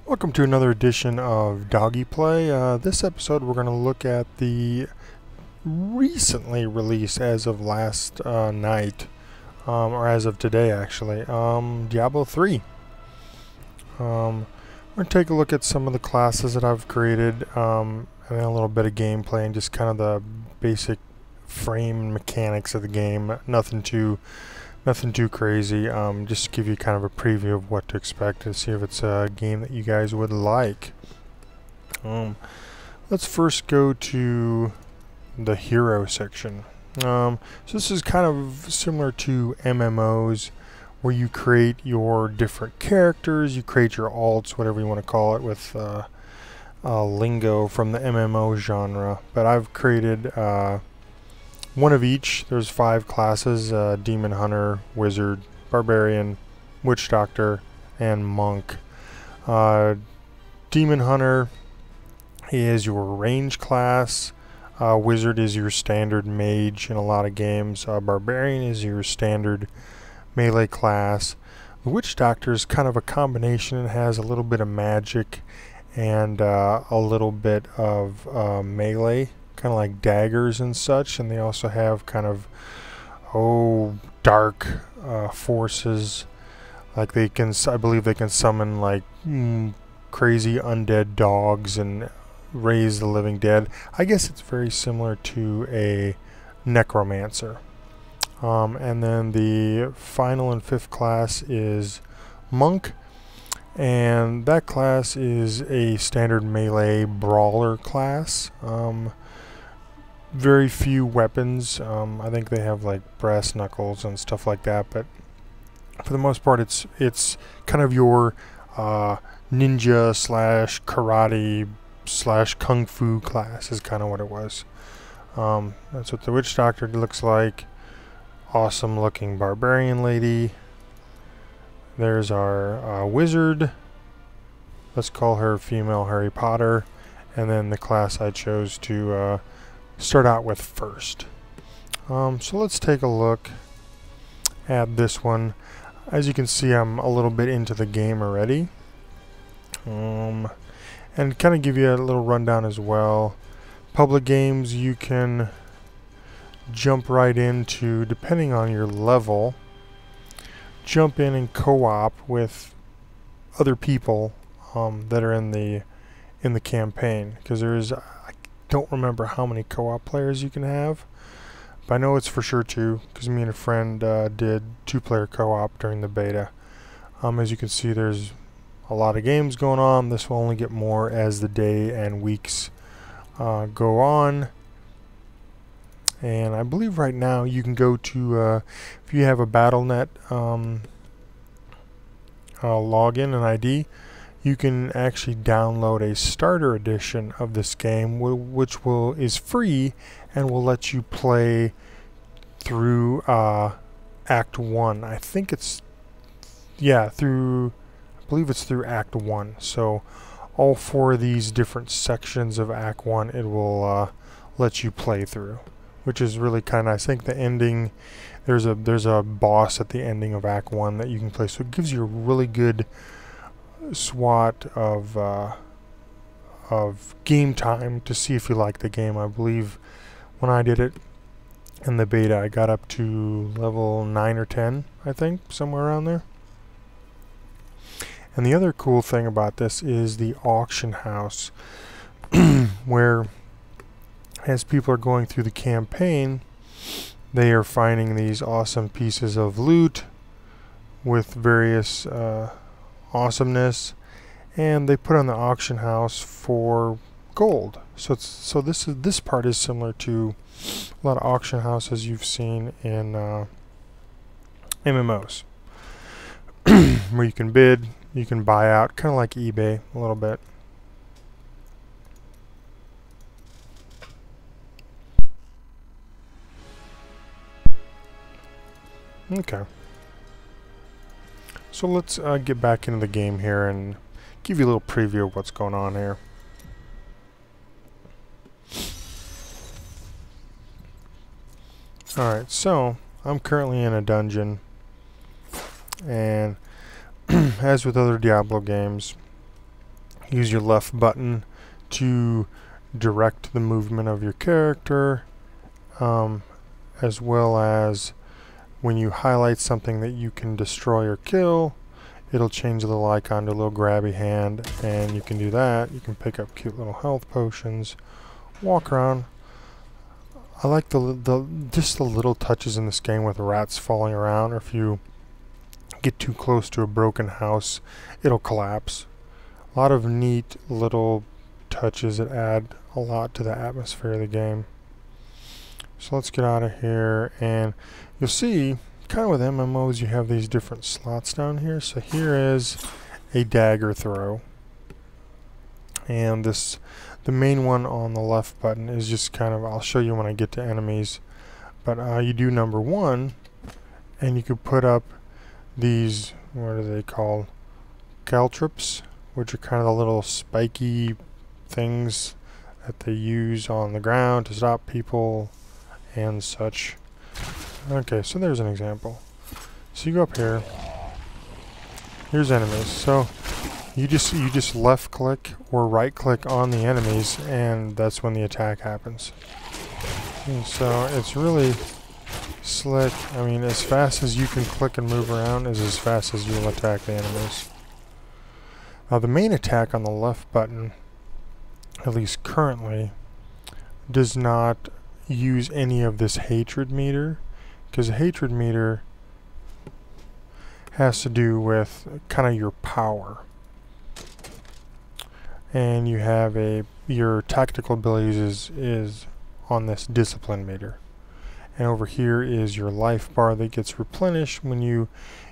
Welcome to another edition of DoggyPlay. This episode we're going to look at the recently released, as of last night, or as of today actually, Diablo 3. We're going to take a look at some of the classes that I've created, and then a little bit of gameplay and just kind of the basic frame mechanics of the game. Nothing too crazy, just to give you kind of a preview of what to expect and see if it's a game that you guys would like. Let's first go to the hero section. So this is kind of similar to MMOs, where you create your different characters, you create your alts, whatever you want to call it, with lingo from the MMO genre. But I've created one of each. There's 5 classes: Demon Hunter, Wizard, Barbarian, Witch Doctor, and Monk. Demon Hunter is your range class. Wizard is your standard mage in a lot of games. Barbarian is your standard melee class. The Witch Doctor is kind of a combination. It has a little bit of magic and a little bit of melee, kind of like daggers and such, and they also have kind of dark forces, like they can, I believe they can summon like crazy undead dogs and raise the living dead. I guess it's very similar to a necromancer. And then the final and 5th class is Monk, and that class is a standard melee brawler class. Very few weapons. I think they have like brass knuckles and stuff like that, but for the most part it's kind of your ninja slash karate slash kung fu class is kind of what it was. That's what the Witch Doctor looks like. Awesome looking barbarian lady. There's our wizard. Let's call her female Harry Potter. And then the class I chose to start out with first. So let's take a look at this one. As you can see, I'm a little bit into the game already. And kind of give you a little rundown as well. Public games you can jump right into, depending on your level, jump in and co-op with other people that are in the campaign, because there is, I don't remember how many co-op players you can have, but I know it's for sure 2, because me and a friend did 2-player co-op during the beta. As you can see, there's a lot of games going on. This will only get more as the day and weeks go on. And I believe right now you can go to, if you have a Battle.net login and ID, you can actually download a starter edition of this game, which is free and will let you play through Act 1. I think it's, yeah, I believe it's through Act 1. So all 4 of these different sections of Act 1 it will let you play through, which is really kind of nice. I think the ending, there's a boss at the ending of Act 1 that you can play, so it gives you a really good SWOT of game time to see if you like the game. I believe when I did it in the beta, I got up to level 9 or 10, I think, somewhere around there. And the other cool thing about this is the auction house, where as people are going through the campaign, they are finding these awesome pieces of loot with various awesomeness, and they put on the auction house for gold. So this part is similar to a lot of auction houses you've seen in MMOs, where you can bid, you can buy out, kind of like eBay a little bit. Okay, so let's get back into the game here and give you a little preview of what's going on here. Alright, so I'm currently in a dungeon, and as with other Diablo games, use your left button to direct the movement of your character, as well as when you highlight something that you can destroy or kill, it'll change the little icon to a little grabby hand, and you can do that. You can pick up cute little health potions, walk around. I like just the little touches in this game with rats falling around, or if you get too close to a broken house, it'll collapse. A lot of neat little touches that add a lot to the atmosphere of the game. So let's get out of here, and you'll see kind of with MMOs you have these different slots down here. So here is a dagger throw, and the main one on the left button is just kind of, I'll show you when I get to enemies, but you do number 1 and you could put up these, what are they called, caltrops, which are kind of the little spiky things that they use on the ground to stop people and such. Okay, so there's an example. So you go up here, here's enemies. So you just left click or right click on the enemies, and that's when the attack happens. And so it's really slick. I mean, as fast as you can click and move around is as fast as you'll attack the enemies. Now the main attack on the left button, at least currently, does not use any of this hatred meter, because the hatred meter has to do with kind of your power, and you have your tactical abilities is on this discipline meter, and over here is your life bar that gets replenished when you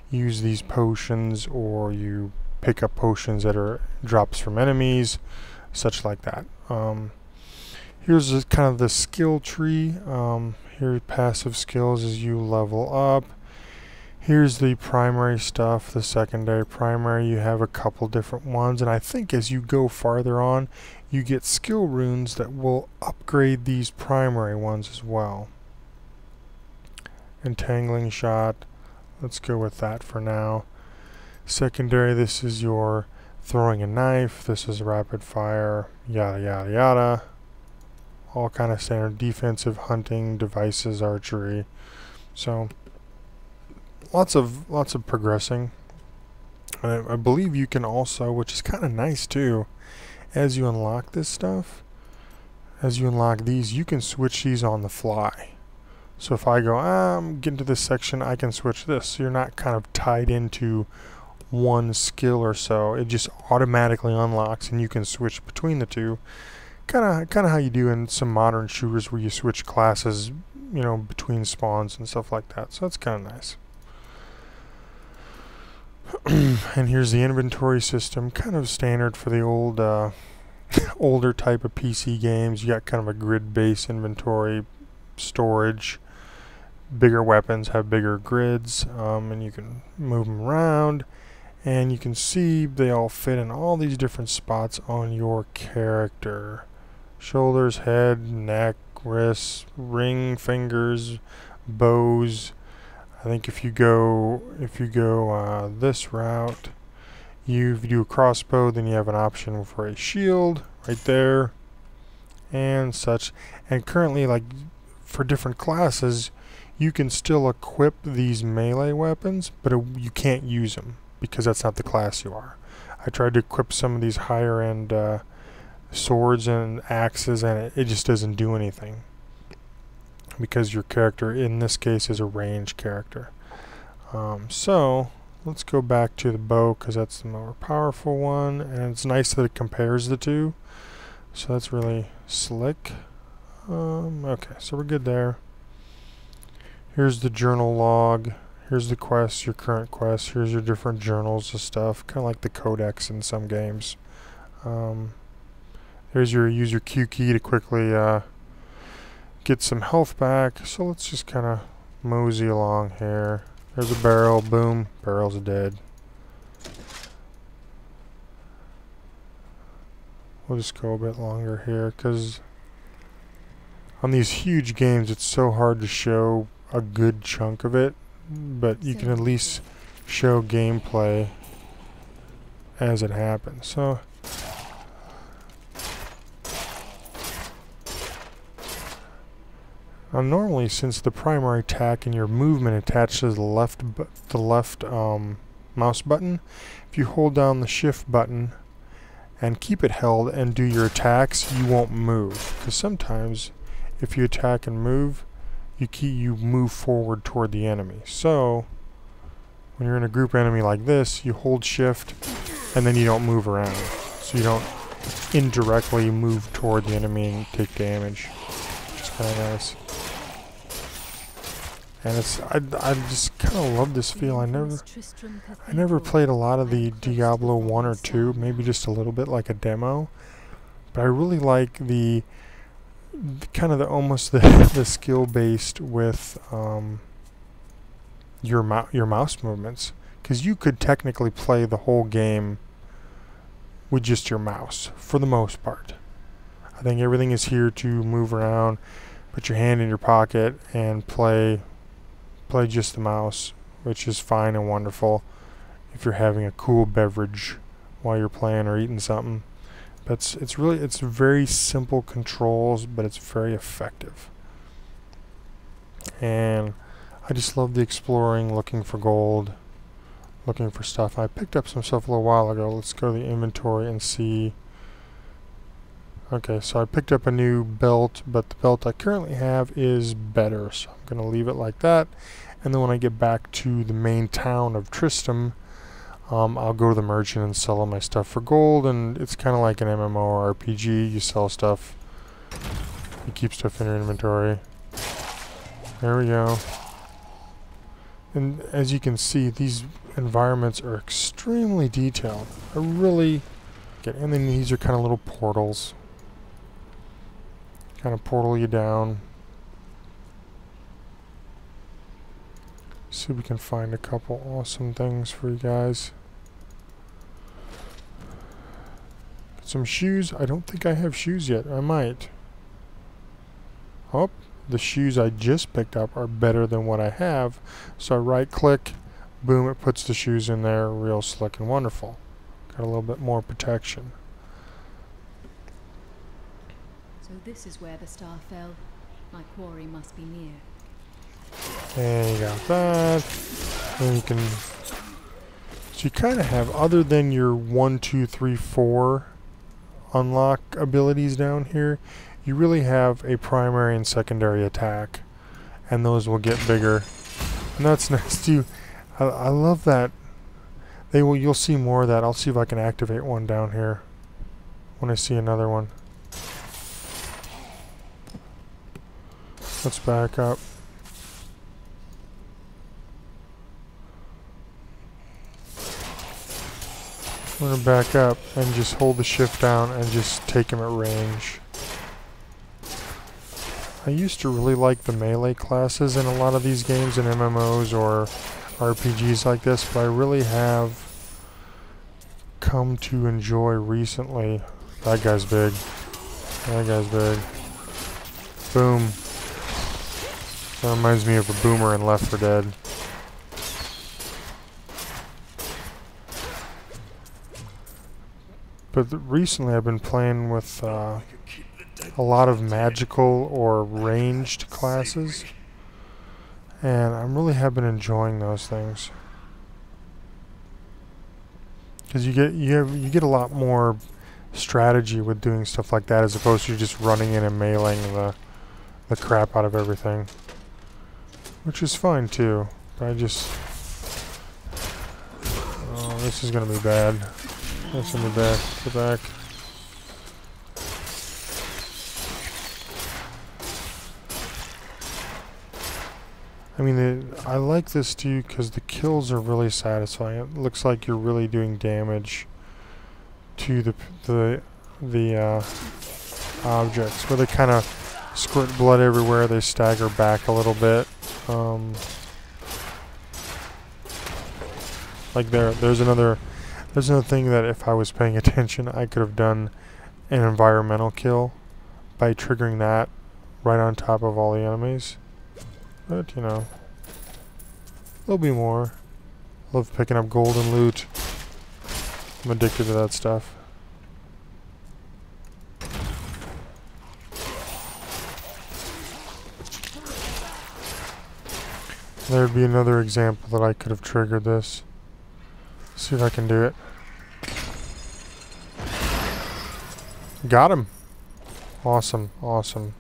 use these potions or you pick up potions that are drops from enemies, such like that. Here's kind of the skill tree. Here passive skills as you level up. Here's the primary stuff, the secondary, primary. You have a couple different ones, and I think as you go farther on, you get skill runes that will upgrade these primary ones as well. Entangling shot, let's go with that for now. Secondary, this is your throwing a knife, this is rapid fire, yada yada yada. All kind of standard defensive, hunting, devices, archery. So lots of progressing. I believe you can also, which is kind of nice too, as you unlock this stuff, as you unlock these, you can switch these on the fly. So if I go, I'm getting to this section, I can switch this. So you're not kind of tied into one skill or so. It just automatically unlocks, and you can switch between the two. Kind of how you do in some modern shooters where you switch classes, you know, between spawns and stuff like that. So that's kind of nice. And here's the inventory system, kind of standard for the old, older type of PC games. You got kind of a grid-based inventory storage. Bigger weapons have bigger grids, and you can move them around. And you can see they all fit in all these different spots on your character. Shoulders, head, neck, wrists, ring, fingers, bows. I think if you go this route, if you do a crossbow, then you have an option for a shield right there and such. And currently, like for different classes, you can still equip these melee weapons, but you can't use them because that's not the class you are. I tried to equip some of these higher end swords and axes, and it just doesn't do anything because your character in this case is a ranged character. So let's go back to the bow because that's the more powerful one, and it's nice that it compares the two, so that's really slick. Okay, so we're good there. Here's the journal log. Here's the quests, your current quests. Here's your different journals of stuff, kind of like the codex in some games. There's your user Q key to quickly get some health back. So let's just kind of mosey along here. There's a barrel, boom, barrel's dead. We'll just go a bit longer here because on these huge games it's so hard to show a good chunk of it, but you can at least show gameplay as it happens. So Now normally, since the primary attack and your movement attached to the left mouse button, if you hold down the shift button and keep it held and do your attacks, you won't move. Because sometimes if you attack and move, you move forward toward the enemy. So when you're in a group enemy like this, you hold shift and then you don't move around. So you don't indirectly move toward the enemy and take damage. Which is kind of nice. And I just kind of love this feel. I never played a lot of the Diablo 1 or 2, maybe just a little bit like a demo. But I really like the kind of almost the skill based with your mouse movements, because you could technically play the whole game with just your mouse for the most part. I think everything is here to move around, put your hand in your pocket, and play just the mouse, which is fine and wonderful if you're having a cool beverage while you're playing or eating something. But it's very simple controls, but it's very effective. And I just love the exploring, looking for gold, looking for stuff. I picked up some stuff a little while ago. Let's go to the inventory and see. Okay, so I picked up a new belt, but the belt I currently have is better, so I'm going to leave it like that. And then when I get back to the main town of Tristram, I'll go to the merchant and sell all my stuff for gold, and it's kind of like an MMORPG. You sell stuff, you keep stuff in your inventory. There we go. And as you can see, these environments are extremely detailed. I really get, and then these are kind of little portals. Kind of portal you down. See if we can find a couple awesome things for you guys. Some shoes. I don't think I have shoes yet. I might. Oh, the shoes I just picked up are better than what I have. So I right click, boom, it puts the shoes in there, real slick and wonderful. Got a little bit more protection. So this is where the star fell. My quarry must be near. And you got that. And you can, so you kind of have, other than your 1, 2, 3, 4 unlock abilities down here, you really have a primary and secondary attack, and those will get bigger. And that's nice too. I love that. You'll see more of that. I'll see if I can activate one down here when I see another one. Let's back up. I'm going to back up and just hold the shift down and just take him at range. I used to really like the melee classes in a lot of these games in MMOs or RPGs like this, but I really have come to enjoy recently. That guy's big. That guy's big. Boom. That reminds me of a boomer in Left 4 Dead. But recently I've been playing with a lot of magical or ranged classes, and I really have been enjoying those things. Because you get a lot more strategy with doing stuff like that, as opposed to just running in and meleeing the crap out of everything, which is fine too. But I just, oh, this is gonna be bad. That's in the back. The back. I mean, I like this too because the kills are really satisfying. It looks like you're really doing damage to the objects, where they kind of squirt blood everywhere. They stagger back a little bit. Like there's another thing that if I was paying attention, I could have done an environmental kill by triggering that right on top of all the enemies. But, you know, there'll be more. Love picking up gold and loot. I'm addicted to that stuff. There'd be another example that I could have triggered this. See if I can do it. Got him. Awesome, awesome.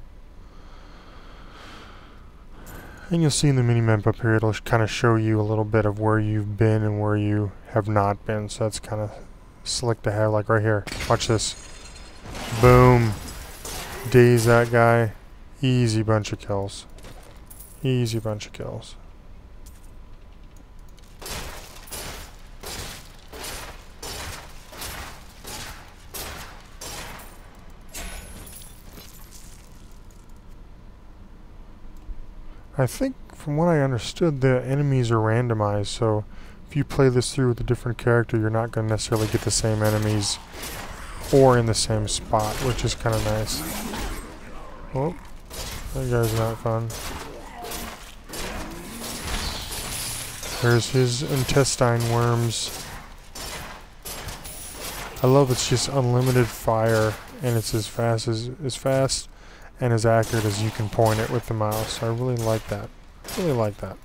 And you'll see in the minimap up here, it'll kind of show you a little bit of where you've been and where you have not been. So that's kind of slick to have, like right here. Watch this. Boom. Daze that guy. Easy bunch of kills. Easy bunch of kills. I think, from what I understood, the enemies are randomized, so if you play this through with a different character, you're not going to necessarily get the same enemies or in the same spot, which is kind of nice. Oh, that guy's not fun. There's his intestine worms. I love it's just unlimited fire, and it's as fast and as accurate as you can point it with the mouse. I really like that. Really like that.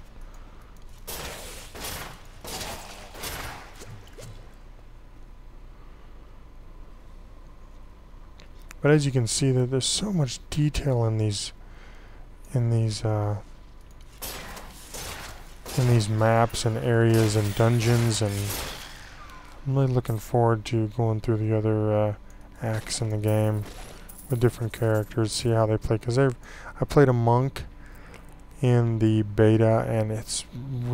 But as you can see, that there's so much detail in these maps and areas and dungeons, and I'm really looking forward to going through the other acts in the game with different characters, see how they play. Because I played a monk in the beta, and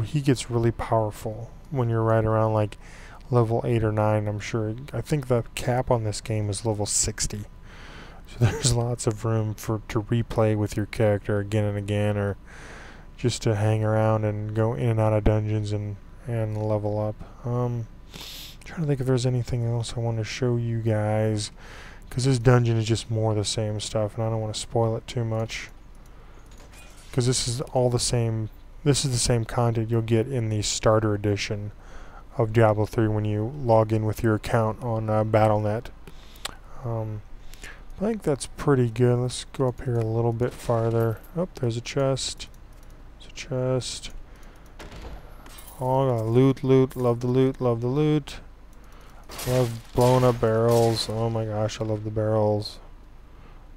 he gets really powerful when you're right around like level 8 or 9. I'm sure. I think the cap on this game is level 60. So there's lots of room to replay with your character again and again, or just to hang around and go in and out of dungeons and level up. Trying to think if there's anything else I want to show you guys, because this dungeon is just more of the same stuff, and I don't want to spoil it too much. Because this is all the same. This is the same content you'll get in the starter edition of Diablo 3 when you log in with your account on Battle.net. I think that's pretty good. Let's go up here a little bit farther. Oh, there's a chest. There's a chest. Oh, loot, loot. Love the loot, love the loot. Love blowing up barrels. Oh my gosh, I love the barrels.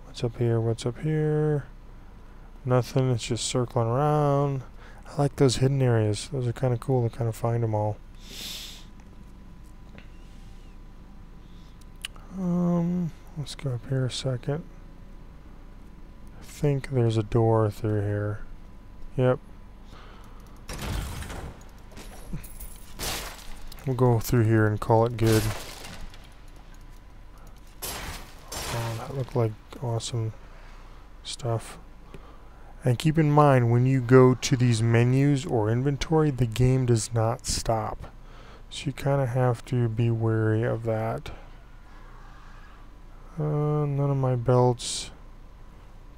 What's up here? What's up here? Nothing. It's just circling around. I like those hidden areas. Those are kind of cool to kind of find them all. Let's go up here a second. I think there's a door through here. Yep. We'll go through here and call it good. Oh, that looked like awesome stuff. And keep in mind, when you go to these menus or inventory, the game does not stop. So you kind of have to be wary of that. None of my belts.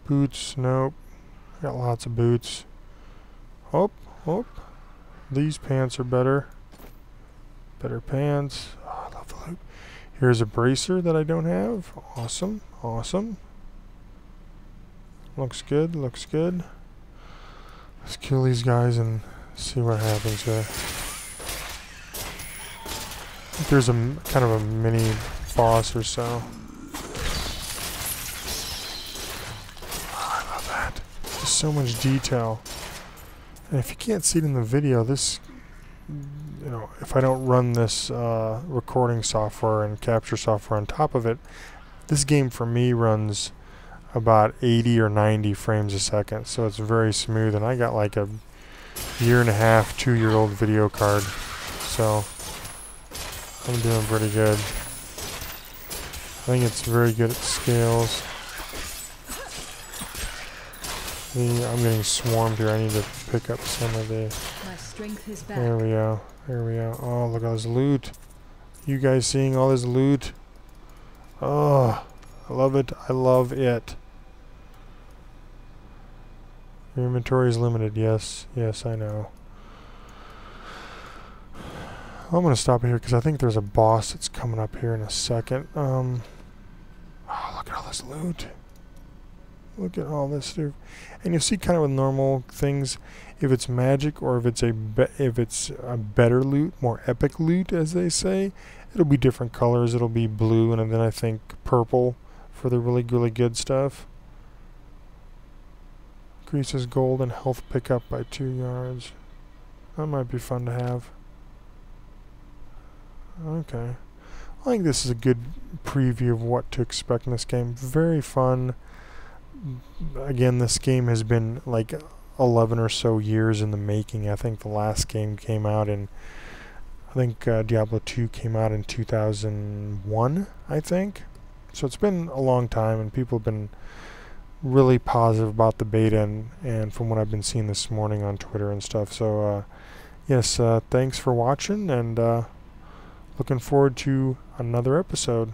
Boots, nope. I got lots of boots. Oh, oh. These pants are better. Better pants. Oh, I love the loot. Here's a bracer that I don't have. Awesome, awesome. Looks good, looks good. Let's kill these guys and see what happens here. I think there's a kind of a mini boss or so. So much detail, and if you can't see it in the video, this, you know, if I don't run this recording software and capture software on top of it, this game for me runs about 80 or 90 frames a second, so it's very smooth. And I got like a 1.5, 2-year-old video card, so I'm doing pretty good. I think it's very good at scales. I'm getting swarmed here. I need to pick up some of the... My strength is back. There we go. There we go. Oh, look at all this loot. You guys seeing all this loot? Oh, I love it. I love it. Your inventory is limited. Yes. Yes, I know. I'm going to stop here because I think there's a boss that's coming up here in a second. Oh, look at all this loot. Look at all this stuff. And you'll see kind of with normal things, if it's magic or if it's a better loot, more epic loot, as they say, it'll be different colors. It'll be blue and then I think purple for the really, really good stuff. Increases gold and health pickup by 2 yards. That might be fun to have. Okay. I think this is a good preview of what to expect in this game. Very fun. Again, this game has been like 11 or so years in the making. I think the last game came out in, I think Diablo 2 came out in 2001, I think. So it's been a long time, and people have been really positive about the beta, and from what I've been seeing this morning on Twitter and stuff. So yes, thanks for watching, and looking forward to another episode.